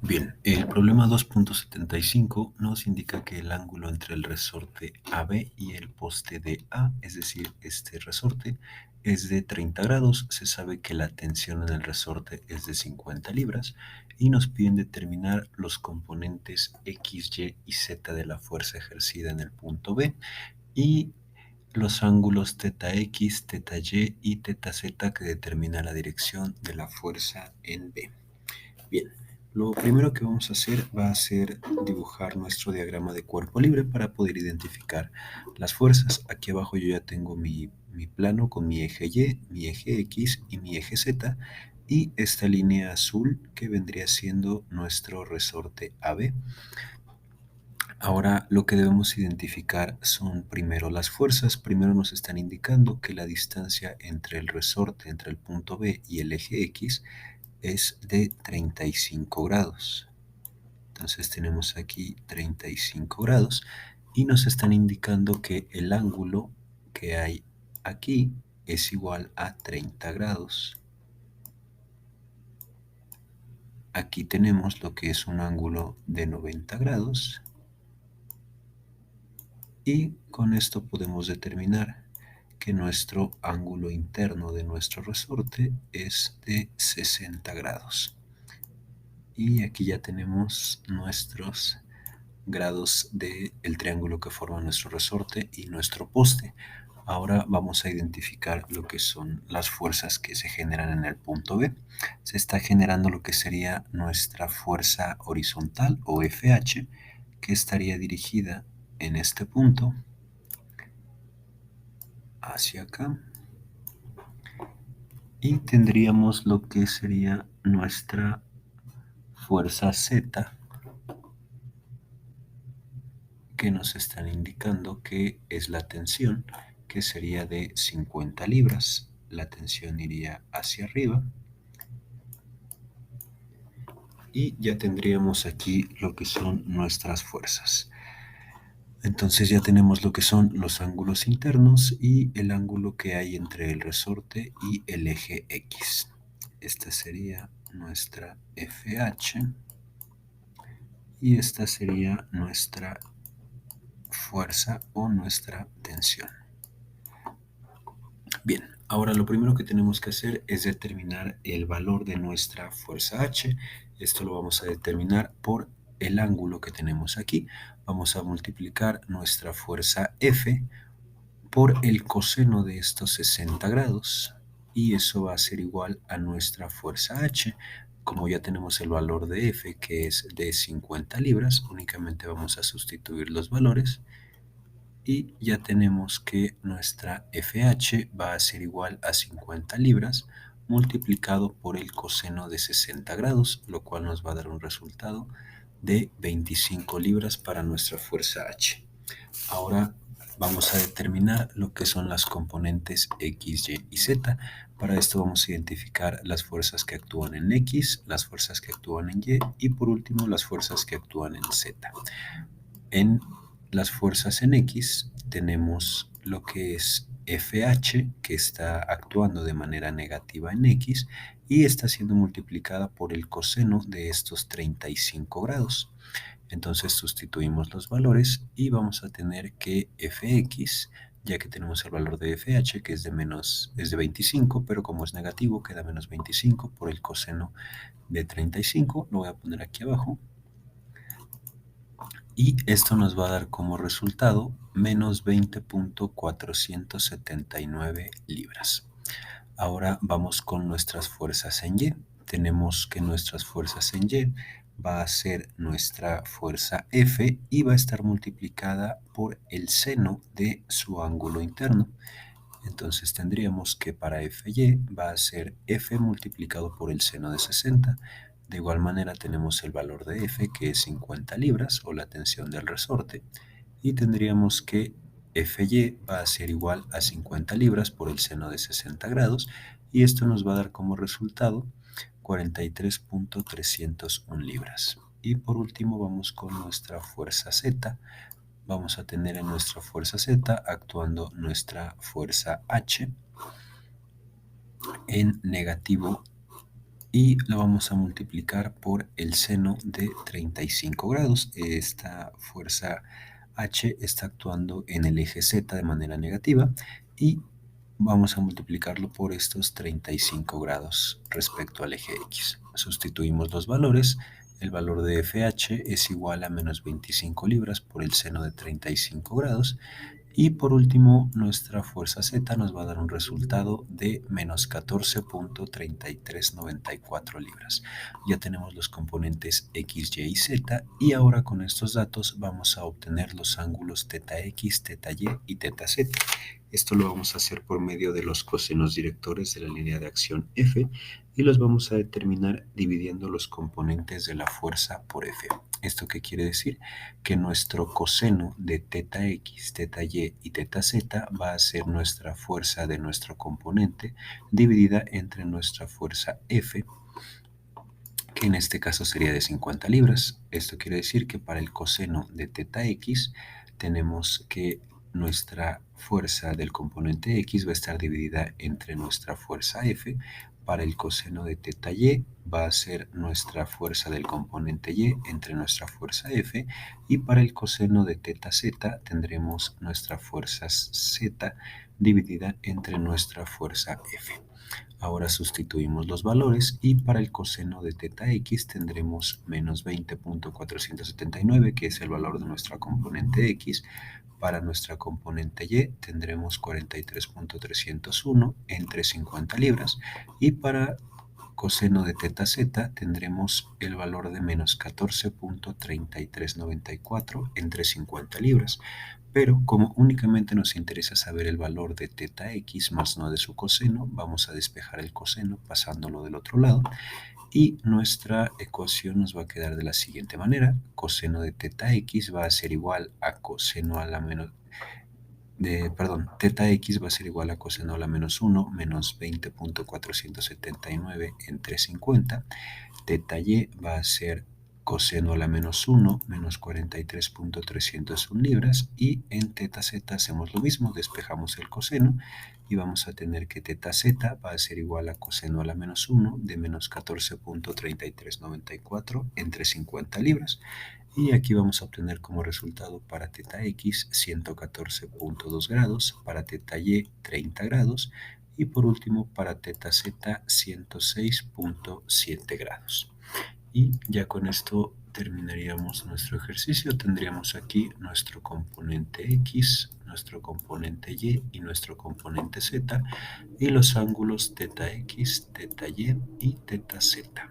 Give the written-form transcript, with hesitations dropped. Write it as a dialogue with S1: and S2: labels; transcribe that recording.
S1: Bien, el problema 2.75 nos indica que el ángulo entre el resorte AB y el poste de A, es decir, este resorte, es de 30 grados. Se sabe que la tensión en el resorte es de 50 libras y nos piden determinar los componentes X, Y y Z de la fuerza ejercida en el punto B y los ángulos θ X, θ Y y θ Z que determinan la dirección de la fuerza en B. Bien, lo primero que vamos a hacer va a ser dibujar nuestro diagrama de cuerpo libre para poder identificar las fuerzas. Aquí abajo yo ya tengo mi plano con mi eje Y, mi eje X y mi eje Z y esta línea azul que vendría siendo nuestro resorte AB. Ahora lo que debemos identificar son primero las fuerzas. Primero nos están indicando que la distancia entre el resorte, entre el punto B y el eje X es de 35 grados. Entonces tenemos aquí 35 grados y nos están indicando que el ángulo que hay aquí es igual a 30 grados. Aquí tenemos lo que es un ángulo de 90 grados y con esto podemos determinar que nuestro ángulo interno de nuestro resorte es de 60 grados. Y aquí ya tenemos nuestros grados del triángulo que forma nuestro resorte y nuestro poste. Ahora vamos a identificar lo que son las fuerzas que se generan en el punto B. Se está generando lo que sería nuestra fuerza horizontal o FH, que estaría dirigida en este punto hacia acá. Y tendríamos lo que sería nuestra fuerza Z, que nos están indicando que es la tensión, que sería de 50 libras. La tensión iría hacia arriba. Y ya tendríamos aquí lo que son nuestras fuerzas. Entonces ya tenemos lo que son los ángulos internos y el ángulo que hay entre el resorte y el eje X. Esta sería nuestra FH y esta sería nuestra fuerza o nuestra tensión. Bien, ahora lo primero que tenemos que hacer es determinar el valor de nuestra fuerza H. Esto lo vamos a determinar por el ángulo que tenemos aquí. Vamos a multiplicar nuestra fuerza F por el coseno de estos 60 grados y eso va a ser igual a nuestra fuerza H. Como ya tenemos el valor de F, que es de 50 libras, únicamente vamos a sustituir los valores y ya tenemos que nuestra FH va a ser igual a 50 libras multiplicado por el coseno de 60 grados, lo cual nos va a dar un resultado de 25 libras para nuestra fuerza H. Ahora vamos a determinar lo que son las componentes X, Y y Z. Para esto vamos a identificar las fuerzas que actúan en X, las fuerzas que actúan en Y por último las fuerzas que actúan en Z. En las fuerzas en X tenemos lo que es FH, que está actuando de manera negativa en X y está siendo multiplicada por el coseno de estos 35 grados. Entonces sustituimos los valores y vamos a tener que Fx, ya que tenemos el valor de FH, que es de 25, pero como es negativo, queda menos 25 por el coseno de 35. Lo voy a poner aquí abajo. Y esto nos va a dar como resultado menos 20.479 libras. Ahora vamos con nuestras fuerzas en Y. Tenemos que nuestras fuerzas en Y va a ser nuestra fuerza F y va a estar multiplicada por el seno de su ángulo interno. Entonces tendríamos que para FY va a ser F multiplicado por el seno de 60. De igual manera tenemos el valor de F, que es 50 libras o la tensión del resorte, y tendríamos que FY va a ser igual a 50 libras por el seno de 60 grados, y esto nos va a dar como resultado 43.301 libras. Y por último vamos con nuestra fuerza Z. Vamos a tener en nuestra fuerza Z actuando nuestra fuerza H en negativo y la vamos a multiplicar por el seno de 35 grados. Esta fuerza H está actuando en el eje Z de manera negativa y vamos a multiplicarlo por estos 35 grados respecto al eje X. Sustituimos los valores. El valor de FH es igual a menos 25 libras por el seno de 35 grados. Y por último, nuestra fuerza Z nos va a dar un resultado de menos 14.3394 libras. Ya tenemos los componentes X, Y y Z y ahora con estos datos vamos a obtener los ángulos θ X, θ Y y θ Z. Esto lo vamos a hacer por medio de los cosenos directores de la línea de acción F y los vamos a determinar dividiendo los componentes de la fuerza por F. ¿Esto qué quiere decir? Que nuestro coseno de θ X, θ Y y θ Z va a ser nuestra fuerza de nuestro componente dividida entre nuestra fuerza F, que en este caso sería de 50 libras. Esto quiere decir que para el coseno de θ X tenemos que nuestra fuerza del componente X va a estar dividida entre nuestra fuerza F. Para el coseno de θ Y va a ser nuestra fuerza del componente Y entre nuestra fuerza F. Y para el coseno de θ Z tendremos nuestra fuerza Z dividida entre nuestra fuerza F. Ahora sustituimos los valores y para el coseno de θ X tendremos menos 20.479, que es el valor de nuestra componente X. Para nuestra componente Y tendremos 43.301 entre 50 libras y para coseno de θ Z tendremos el valor de menos 14.3394 entre 50 libras. Pero como únicamente nos interesa saber el valor de θ X más no de su coseno, vamos a despejar el coseno pasándolo del otro lado y nuestra ecuación nos va a quedar de la siguiente manera. Coseno de θ X va a ser igual a coseno a la menos θ X va a ser igual a coseno a la menos 1 menos 20.479 entre 50. θ Y va a ser coseno a la menos 1 menos 43.301 libras y en θ Z hacemos lo mismo, despejamos el coseno y vamos a tener que θ Z va a ser igual a coseno a la menos 1 de menos 14.3394 entre 50 libras. Y aquí vamos a obtener como resultado para θ X 114.2 grados, para θ Y 30 grados y por último para θ Z 106.7 grados. Y ya con esto terminaríamos nuestro ejercicio. Tendríamos aquí nuestro componente X, nuestro componente Y y nuestro componente Z y los ángulos θ X, θ Y y θ Z.